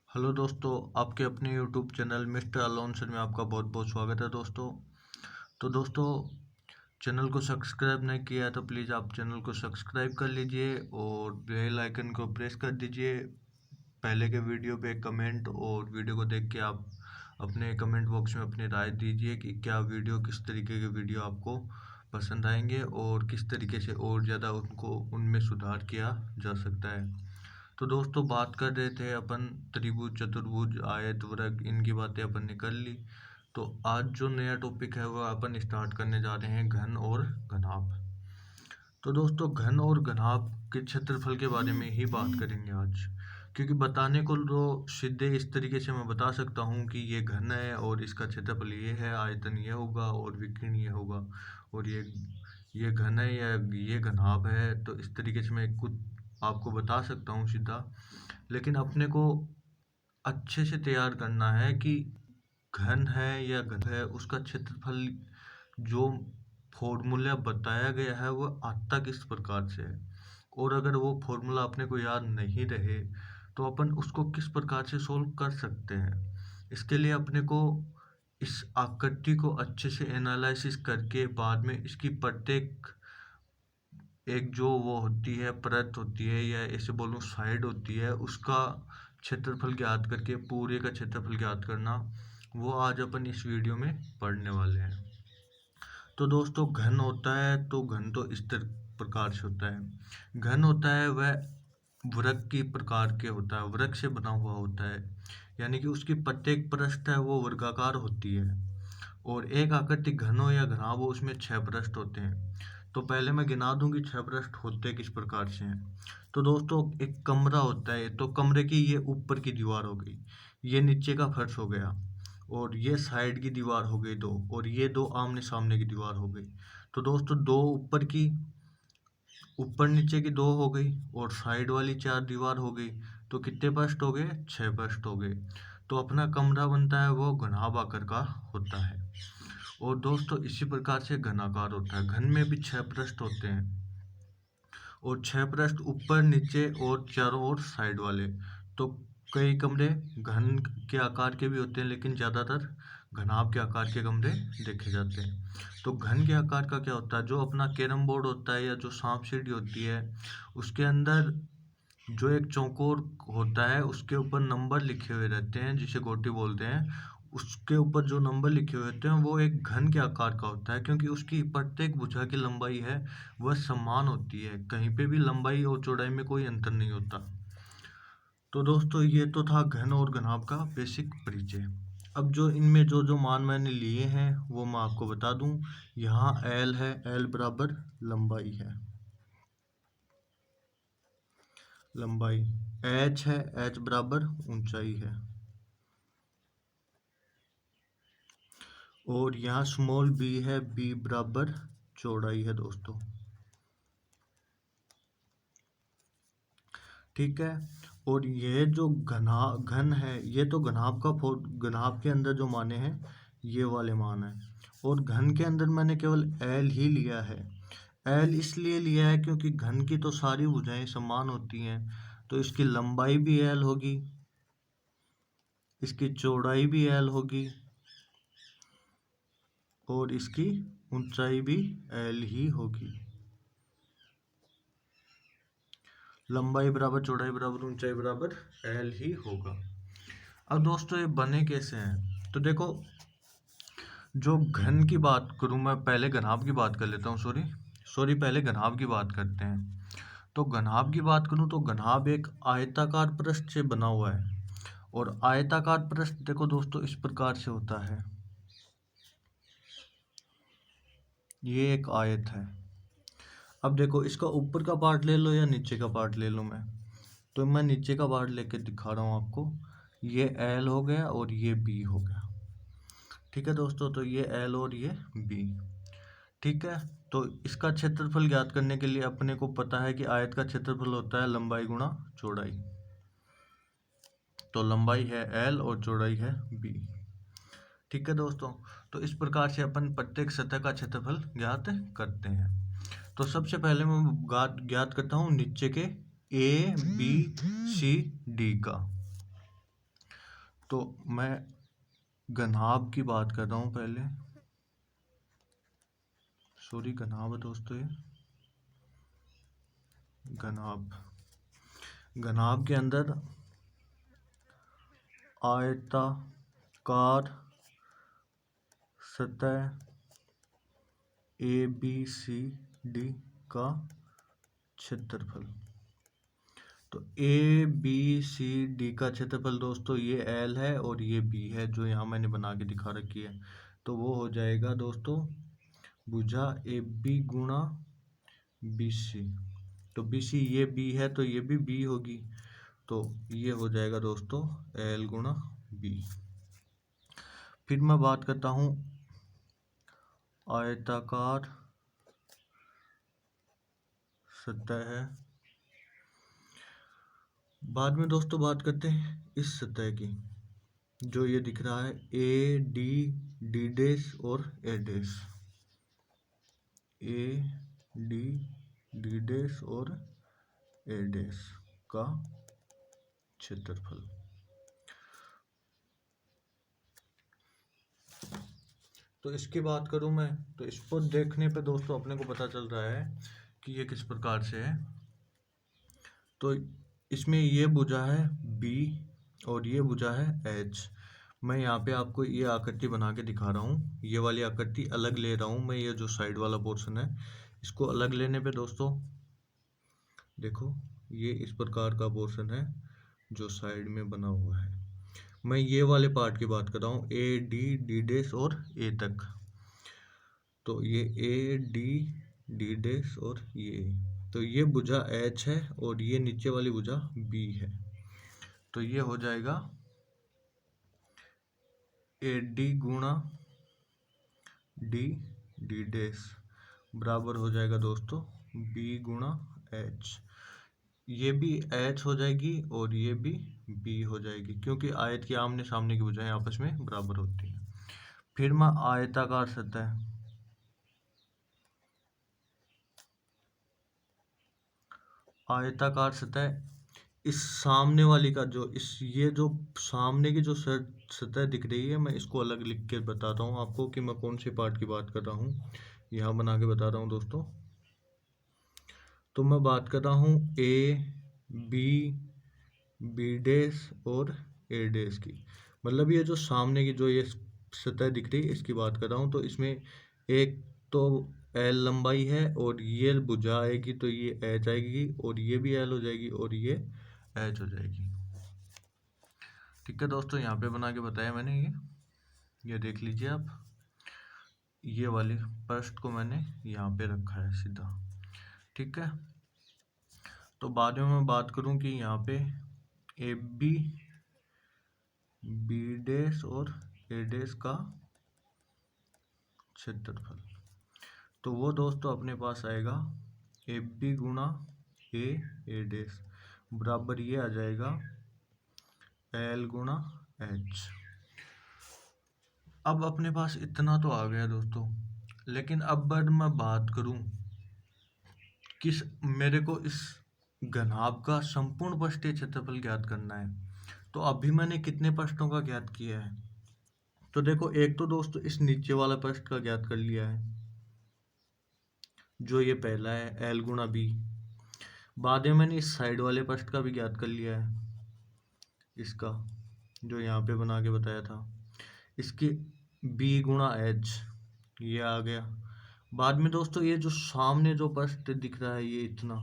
Hello दोस्तों, आपके अपने यूट्यूब चैनल मिस्टर अलोनसर में आपका बहुत बहुत स्वागत है दोस्तों। तो दोस्तों, चैनल को सब्सक्राइब नहीं किया है तो प्लीज़ आप चैनल को सब्सक्राइब कर लीजिए और बेल आइकन को प्रेस कर दीजिए। पहले के वीडियो पे कमेंट और वीडियो को देख के आप अपने कमेंट बॉक्स में अपनी राय दीजिए कि क्या वीडियो, किस तरीके के वीडियो आपको पसंद आएंगे और किस तरीके से और ज़्यादा उनको उनमें सुधार किया जा सकता है। तो दोस्तों, बात कर रहे थे अपन त्रिभुज, चतुर्भुज, आयत, वर्ग, इनकी बातें अपन ने कर ली। तो आज जो नया टॉपिक है वो अपन स्टार्ट करने जा रहे हैं घन और घनाभ। तो दोस्तों, घन और घनाभ के क्षेत्रफल के बारे में ही बात करेंगे आज, क्योंकि बताने को तो सीधे इस तरीके से मैं बता सकता हूँ कि ये घन है और इसका क्षेत्रफल ये है, आयतन ये होगा और विकीर्ण ये होगा, और ये घन है या ये घनाभ है। तो इस तरीके से मैं कुछ आपको बता सकता हूँ सीधा, लेकिन अपने को अच्छे से तैयार करना है कि घन है या घन है, उसका क्षेत्रफल जो फॉर्मूला बताया गया है वो आता किस प्रकार से है, और अगर वो फॉर्मूला अपने को याद नहीं रहे तो अपन उसको किस प्रकार से सोल्व कर सकते हैं। इसके लिए अपने को इस आकृति को अच्छे से एनालिसिस करके बाद में इसकी प्रत्येक एक जो वो होती है, परत होती है, या ऐसे बोलूँ साइड होती है, उसका क्षेत्रफल ज्ञात करके पूरे का क्षेत्रफल ज्ञात करना, वो आज अपन इस वीडियो में पढ़ने वाले हैं। तो दोस्तों, घन होता है तो घन तो इस प्रकार से होता है। घन होता है वह वृक्क की प्रकार के होता है, वृक्क से बना हुआ होता है, यानी कि उसकी प्रत्येक पृष्ठ है वो वर्गाकार होती है। और एक आकृति घन हो या घनाभ हो, उसमें 6 पृष्ठ होते हैं। तो पहले मैं गिना दूं कि 6 पृष्ठ होते किस प्रकार से हैं। तो दोस्तों, एक कमरा होता है, तो कमरे की ये ऊपर की दीवार हो गई, ये नीचे का फर्श हो गया, और ये साइड की दीवार हो गई दो, और ये दो आमने सामने की दीवार हो गई। तो दोस्तों, दो ऊपर नीचे की दो हो गई और साइड वाली 4 दीवार हो गई। तो कितने पृष्ठ हो गए? 6 पृष्ठ हो गए। तो अपना कमरा बनता है वो घनाभ आकार का होता है। और दोस्तों, इसी प्रकार से घनाकार होता है। घन में भी 6 पृष्ठ होते हैं, और 6 पृष्ठ ऊपर नीचे और चारों ओर साइड वाले। तो कई कमरे घन के आकार के भी होते हैं, लेकिन ज़्यादातर घनाभ के आकार के कमरे देखे जाते हैं। तो घन के आकार का क्या होता है? जो अपना कैरम बोर्ड होता है या जो सांप सीढ़ी होती है, उसके अंदर जो एक चौकोर होता है, उसके ऊपर नंबर लिखे हुए रहते हैं, जिसे गोटी बोलते हैं। उसके ऊपर जो नंबर लिखे हुए होते हैं वो एक घन के आकार का होता है, क्योंकि उसकी प्रत्येक भुजा की लंबाई है वह समान होती है, कहीं पे भी लंबाई और चौड़ाई में कोई अंतर नहीं होता। तो दोस्तों, ये तो था घन और घनाभ का बेसिक परिचय। अब जो इनमें जो जो मान मैंने लिए हैं वो मैं आपको बता दूं। यहाँ एल है, एल बराबर लंबाई है, लंबाई। एच है, एच बराबर ऊंचाई है, और यहाँ स्मॉल बी है, बी बराबर चौड़ाई है दोस्तों। ठीक है। और ये जो घन है, ये तो घनाभ के अंदर जो माने हैं ये वाले मान है, और घन के अंदर मैंने केवल एल ही लिया है। एल इसलिए लिया है क्योंकि घन की तो सारी भुजाएं समान होती हैं, तो इसकी लंबाई भी एल होगी, इसकी चौड़ाई भी एल होगी, और इसकी ऊंचाई भी एल ही होगी। लंबाई बराबर चौड़ाई बराबर ऊंचाई बराबर एल ही होगा। अब दोस्तों, ये बने कैसे हैं? तो देखो, जो घन की बात करूं, मैं पहले घनाभ की बात कर लेता हूँ। पहले घनाभ की बात करते हैं। तो घनाभ की बात करूं तो घनाभ एक आयताकार पृष्ठ से बना हुआ है, और आयताकार पृष्ठ देखो दोस्तों इस प्रकार से होता है। ये एक आयत है। अब देखो, इसका ऊपर का पार्ट ले लो या नीचे का पार्ट ले लो। तो मैं नीचे का पार्ट लेके दिखा रहा हूँ आपको। ये एल हो गया और ये बी हो गया। ठीक है दोस्तों, तो ये एल और ये बी। ठीक है। तो इसका क्षेत्रफल ज्ञात करने के लिए अपने को पता है कि आयत का क्षेत्रफल होता है लंबाई गुणा चौड़ाई। तो लंबाई है एल और चौड़ाई है बी। ठीक है दोस्तों, तो इस प्रकार से अपन प्रत्येक सतह का क्षेत्रफल ज्ञात करते हैं। तो सबसे पहले मैं ज्ञात करता हूँ नीचे के ए बी सी डी का। तो मैं घनाभ की बात कर रहा हूँ पहले, सॉरी घनाभ है दोस्तों, ये घनाभ के अंदर आयताकार सतह ABCD का क्षेत्रफल। तो ABCD का क्षेत्रफल दोस्तों ये L है और ये B है, जो यहाँ मैंने बना के दिखा रखी है। तो वो हो जाएगा दोस्तों भुजा AB गुणा BC। तो BC ये B है तो ये भी B होगी, तो ये हो जाएगा दोस्तों L गुणा B। फिर मैं बात करता हूँ आयताकार सतह है। बाद में दोस्तों बात करते हैं इस सतह की, जो ये दिख रहा है AD D डैश और A dash, AD D dash और A डैश का क्षेत्रफल। तो इसकी बात करूं मैं, तो इसको देखने पे दोस्तों अपने को पता चल रहा है कि ये किस प्रकार से है। तो इसमें ये भुजा है B और ये भुजा है H। मैं यहाँ पे आपको ये आकृति बना के दिखा रहा हूँ। ये वाली आकृति अलग ले रहा हूँ मैं, ये जो साइड वाला पोर्शन है इसको अलग लेने पे दोस्तों देखो ये इस प्रकार का पोर्शन है जो साइड में बना हुआ है। मैं ये वाले पार्ट की बात कर रहा हूँ AD D डैश और A तक। तो ये AD D डैश और ये, तो ये भुजा H है और ये नीचे वाली भुजा B है। तो ये हो जाएगा AD गुणा D D डैश बराबर हो जाएगा दोस्तों B गुणा H। ये भी H हो जाएगी और ये भी B हो जाएगी, क्योंकि आयत की आमने सामने की भुजाएं आपस में बराबर होती हैं। फिर मैं आयताकार सतह इस सामने वाली का जो ये जो सामने की जो सतह दिख रही है, मैं इसको अलग लिख के बताता हूँ आपको कि मैं कौन से पार्ट की बात कर रहा हूँ। यहाँ बना के बता रहा हूँ दोस्तों। तो मैं बात कर रहा हूँ B डैश और A डैश की, मतलब ये जो सामने की जो ये सतह दिख रही है इसकी बात कर रहा हूँ। तो इसमें एक तो L लंबाई है और ये भुजा आएगी तो ये H आएगी और ये भी L हो जाएगी और ये H हो जाएगी। ठीक है दोस्तों, यहाँ पे बना के बताया मैंने, ये देख लीजिए आप। ये वाले पृष्ठ को मैंने यहाँ पे रखा है सीधा। ठीक है, तो बाद में मैं बात करूँ कि यहाँ पे AB B डैश और A डैश का क्षेत्रफल, तो वो दोस्तों अपने पास आएगा AB गुणा A डैश बराबर ये आ जाएगा L गुणा H। अब अपने पास इतना तो आ गया दोस्तों, लेकिन अब मैं बात करूं कि मेरे को इस घनाभ का संपूर्ण पृष्ठीय क्षेत्रफल ज्ञात करना है। तो अभी मैंने कितने पृष्ठों का ज्ञात किया है, तो देखो एक तो दोस्तों इस नीचे वाला पृष्ठ का ज्ञात कर लिया है, जो ये पहला है L गुणा B। बाद में मैंने इस साइड वाले पृष्ठ का भी ज्ञात कर लिया है, इसका जो यहाँ पे बना के बताया था, इसकी B गुणा H ये आ गया। बाद में दोस्तों ये जो सामने जो पृष्ठ दिख रहा है ये इतना,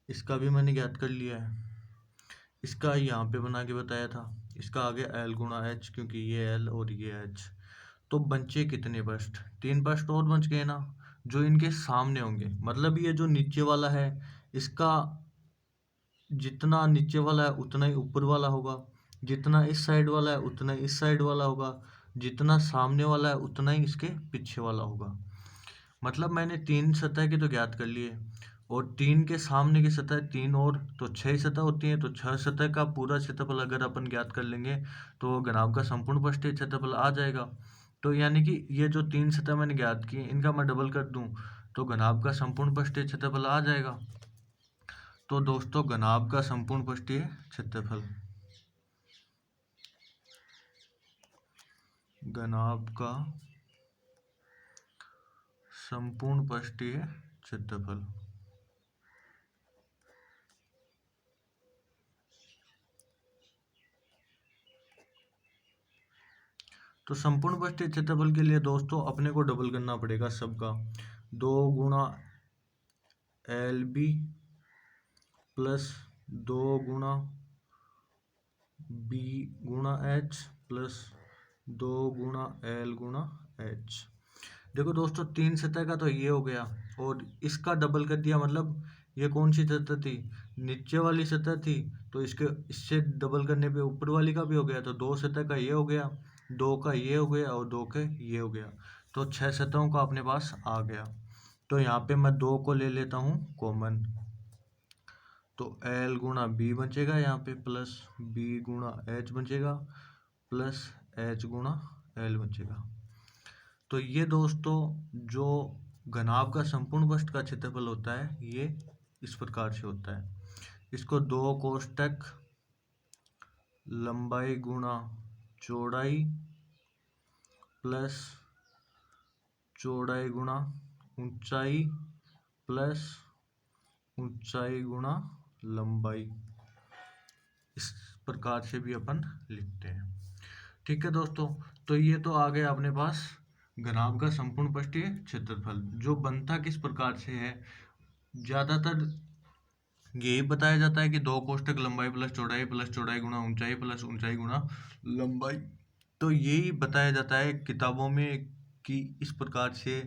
इसका भी मैंने ज्ञात कर लिया है, इसका यहाँ पे बना के बताया था, इसका आ गया L गुणा H, क्योंकि ये L और ये H। तो बचे कितने पृष्ठ, 3 पृष्ठ और बच गए ना, जो इनके सामने होंगे। मतलब ये जो नीचे वाला है इसका जितना नीचे वाला है उतना ही ऊपर वाला होगा, जितना इस साइड वाला है उतना ही इस साइड वाला होगा, जितना सामने वाला है उतना ही इसके पीछे वाला होगा। मतलब मैंने 3 सतह के तो ज्ञात कर लिए, और 3 के सामने की सतह 3 और तो 6 सतह होती हैं। तो 6 सतह का पूरा क्षेत्रफल अगर अपन ज्ञात कर लेंगे तो घनाभ का संपूर्ण पृष्ठीय क्षेत्रफल आ जाएगा। तो यानी कि ये जो 3 सतह मैंने ज्ञात की इनका मैं डबल कर दूं तो घनाभ का संपूर्ण पृष्ठीय क्षेत्रफल आ जाएगा। तो दोस्तों घनाभ का संपूर्ण पृष्ठीय क्षेत्रफल घनाभ का संपूर्ण पृष्ठीय क्षेत्रफल। तो संपूर्ण पृष्ठीय क्षेत्रफल के लिए दोस्तों अपने को डबल करना पड़ेगा सबका। 2 गुणा LB प्लस 2 गुणा B गुणा H प्लस 2 गुणा L गुणा H। देखो दोस्तों 3 सतह का तो ये हो गया, और इसका डबल कर दिया, मतलब ये कौन सी सतह थी, नीचे वाली सतह थी, तो इससे डबल करने पे ऊपर वाली का भी हो गया। तो 2 सतह का ये हो गया, 2 का ये हो गया और 2 का ये हो गया, तो 6 सतहों का अपने पास आ गया। तो यहाँ पे मैं 2 को ले लेता हूँ कॉमन, तो L गुणा B बचेगा यहाँ पे, प्लस B गुणा H बचेगा, प्लस H गुणा L बचेगा। तो ये दोस्तों जो घनाभ का संपूर्ण पृष्ठ का क्षेत्रफल होता है ये इस प्रकार से होता है। इसको 2 कोष्ठक लंबाई गुणा चौड़ाई प्लस चौड़ाई गुणा ऊंचाई प्लस ऊंचाई गुणा लंबाई, इस प्रकार से भी अपन लिखते हैं। ठीक है दोस्तों, तो ये तो आ गया अपने पास घनाभ का संपूर्ण पृष्ठीय क्षेत्रफल, जो बनता किस प्रकार से है। ज्यादातर यही बताया जाता है कि 2 कोष्ठक लंबाई प्लस चौड़ाई गुणा ऊंचाई प्लस ऊंचाई गुणा लंबाई, तो यही बताया जाता है किताबों में कि इस प्रकार से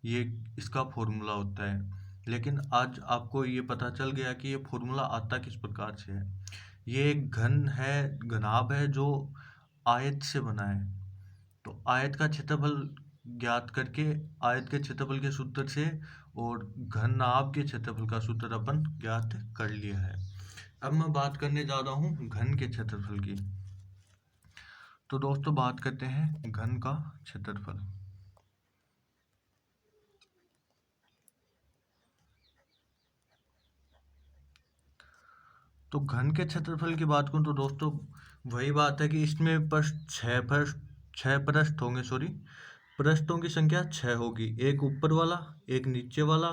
ये इसका फॉर्मूला होता है। लेकिन आज आपको ये पता चल गया कि ये फॉर्मूला आता किस प्रकार से है। ये एक घन है, घनाभ है जो आयत से बना है। तो आयत का क्षेत्रफल ज्ञात करके आयत के क्षेत्रफल के सूत्र से और घनाभ के क्षेत्रफल का सूत्र अपन ज्ञात कर लिया है। अब मैं बात करने जा रहा हूँ घन के क्षेत्रफल की। तो दोस्तों बात करते हैं घन का क्षेत्रफल। तो घन के क्षेत्रफल की बात करूँ तो दोस्तों वही बात है कि इसमें छह पृष्ठ होंगे, पृष्ठों की संख्या 6 होगी, एक ऊपर वाला, एक नीचे वाला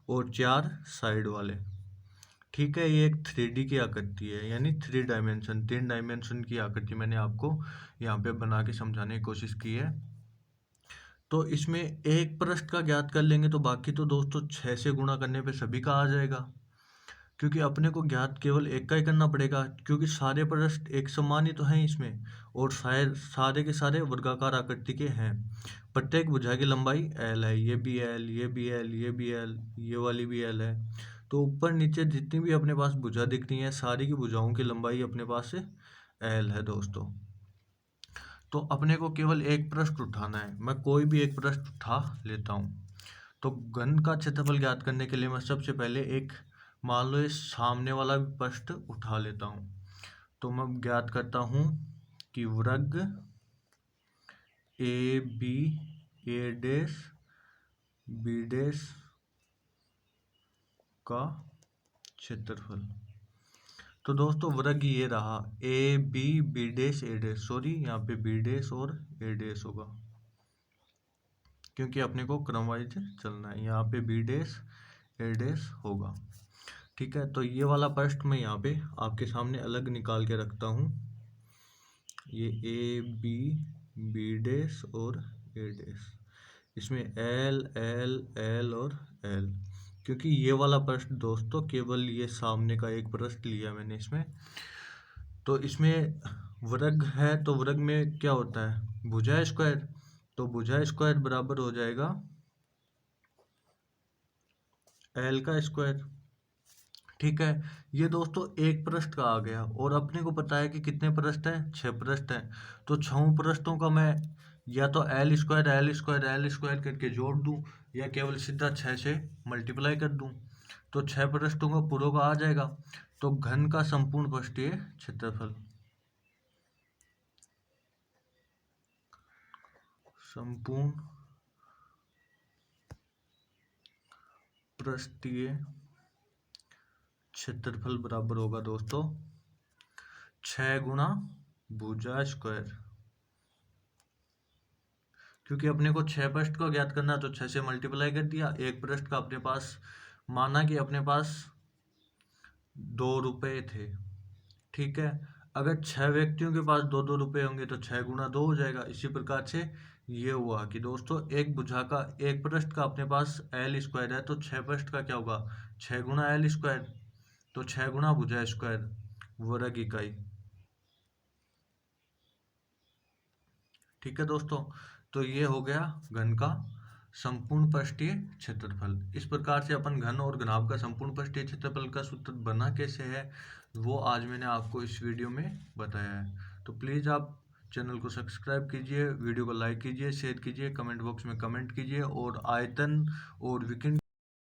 और 4 साइड वाले। ठीक है, ये एक 3D की आकृति है, यानी 3 डायमेंशन की आकृति मैंने आपको यहाँ पे बना के समझाने की कोशिश की है। तो इसमें एक पृष्ठ का ज्ञात कर लेंगे तो बाकी तो दोस्तों 6 से गुणा करने पे सभी का आ जाएगा, क्योंकि अपने को ज्ञात केवल एक का ही करना पड़ेगा, क्योंकि सारे पृष्ठ एक समान ही तो हैं इसमें, और शायद सारे के सारे वर्गाकार आकृति के हैं। प्रत्येक भुजा की लंबाई L है, ये भी L, ये भी L, ये भी L, ये वाली भी L है। तो ऊपर नीचे जितनी भी अपने पास भुजा दिख रही है, सारी की भुजाओं की लंबाई अपने पास से L है दोस्तों। तो अपने को केवल एक पृष्ठ उठाना है, मैं कोई भी एक पृष्ठ उठा लेता हूँ। तो घन का क्षेत्रफल ज्ञात करने के लिए मैं सबसे पहले एक, मान लो इस सामने वाला भी पृष्ठ उठा लेता हूँ। तो मैं ज्ञात करता हूँ कि वर्ग A B A dash B dash का क्षेत्रफल। तो दोस्तों वर्ग ये रहा A B B dash A dash, sorry यहाँ पे बी डैश और ए डैश होगा, क्योंकि अपने को क्रम वाइज चलना है। यहाँ पे बी डैश ए डैश होगा। ठीक है, तो ये वाला पृष्ठ मैं यहाँ पे आपके सामने अलग निकाल के रखता हूँ। ये ए बी बी डैश और ए डैश, इसमें एल एल एल और एल, क्योंकि ये वाला पृष्ठ दोस्तों केवल ये सामने का एक पृष्ठ लिया मैंने इसमें। तो इसमें वर्ग है, तो वर्ग में क्या होता है, भुजा स्क्वायर, तो भुजा स्क्वायर बराबर हो जाएगा एल का स्क्वायर। ठीक है, ये दोस्तों एक पृष्ठ का आ गया, और अपने को पता है कि कितने पृष्ठ हैं, 6 पृष्ठ हैं। तो 6 पृष्ठों का मैं या तो एल स्क्वायर करके जोड़ दूं, या केवल सीधा 6 से मल्टीप्लाई कर दूं, तो 6 पृष्ठों का पूरा का आ जाएगा। तो घन का संपूर्ण पृष्ठीय क्षेत्रफल, संपूर्ण पृष्ठीय क्षेत्रफल बराबर होगा दोस्तों 6 गुणा भुजा स्क्वायर, क्योंकि अपने को 6 पृष्ठ को ज्ञात करना, तो 6 से मल्टीप्लाई कर दिया। एक पृष्ठ का अपने पास, माना कि अपने पास 2 रुपये थे, ठीक है। अगर 6 व्यक्तियों के पास 2-2 रुपये होंगे तो 6 × 2 हो जाएगा। इसी प्रकार से ये हुआ कि दोस्तों एक भुजा का, एक पृष्ठ का अपने पास L² है, तो 6 पृष्ठ का क्या होगा, 6 × L²। तो 6 × भुजा² वर्ग इकाई, ठीक है दोस्तों। तो ये हो गया घन का संपूर्ण पृष्ठीय क्षेत्रफल। इस प्रकार से अपन घन और घनाभ का संपूर्ण पृष्ठीय क्षेत्रफल का सूत्र बना कैसे है, वो आज मैंने आपको इस वीडियो में बताया है। तो प्लीज़ आप चैनल को सब्सक्राइब कीजिए, वीडियो को लाइक कीजिए, शेयर कीजिए, कमेंट बॉक्स में कमेंट कीजिए, और आयतन और विकिरण